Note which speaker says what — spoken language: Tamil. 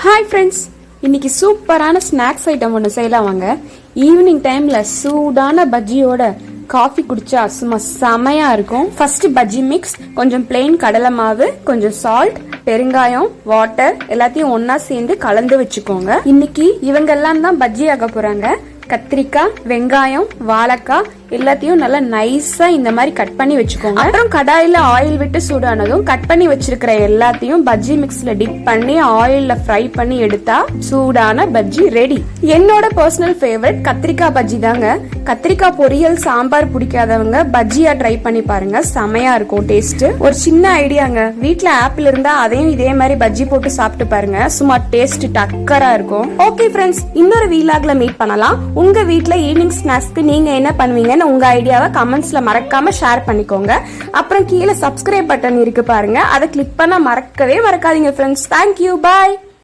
Speaker 1: ஹாய் ஃப்ரெண்ட்ஸ், இன்னைக்கு சூப்பரான ஸ்நாக்ஸ் ஐட்டம் ஒன்று செய்யலாம் வாங்க. ஈவினிங் டைம்ல சூடான பஜ்ஜியோட காஃபி குடிச்சா சும்மா செமையா இருக்கும். ஃபர்ஸ்ட் பஜ்ஜி மிக்ஸ், கொஞ்சம் பிளெயின் கடலை மாவு, கொஞ்சம் சால்ட், பெருங்காயம், வாட்டர் எல்லாத்தையும் ஒன்னா சேர்ந்து கலந்து வச்சுக்கோங்க. இன்னைக்கு இவங்க எல்லாம் தான் பஜ்ஜி ஆக போறாங்க. கத்திரிக்காய், வெங்காயம், வாழைக்காய் எல்லாத்தையும் நல்லா நைஸா இந்த மாதிரி கட் பண்ணி வச்சுக்கோங்க. அப்புறம் கடாயில ஆயில் விட்டு சூடானதும் கட் பண்ணி வச்சிருக்கிற எல்லாத்தையும் பஜ்ஜி மிக்ஸ்ல டிப் பண்ணி ஆயில்ல ஃப்ரை பண்ணி எடுத்தா சூடான பஜ்ஜி ரெடி. என்னோட பர்சனல் ஃபேவரட் கத்திரிக்காய் பஜ்ஜி தாங்க. கத்திரிக்காய் பொரியல், சாம்பார் பிடிக்காதவங்க பஜ்ஜியா ட்ரை பண்ணி பாருங்க, செமையா இருக்கும் டேஸ்ட். ஒரு சின்ன ஐடியாங்க, வீட்ல ஆப்பிள் இருந்தா அதையும் இதே மாதிரி பஜ்ஜி போட்டு சாப்பிட்டு பாருங்க, சும்மா டேஸ்ட் டக்கரா இருக்கும். ஓகே ஃப்ரெண்ட்ஸ், இன்னொரு வீலாக்ல மீட் பண்ணலாம். உங்க வீட்ல ஈவினிங் ஸ்நாக்ஸ்க்கு நீங்க என்ன பண்ணுவீங்க, உங்க ஐடியாவை கமெண்ட்ஸ்ல மறக்காம ஷேர் பண்ணிக்கோங்க. அப்புறம் கீழே சப்ஸ்கிரைப் பட்டன் இருக்கு பாருங்க, அதை கிளிக் பண்ண மறக்கவே மறக்காதீங்க ஃப்ரெண்ட்ஸ். தேங்க்யூ, பாய்.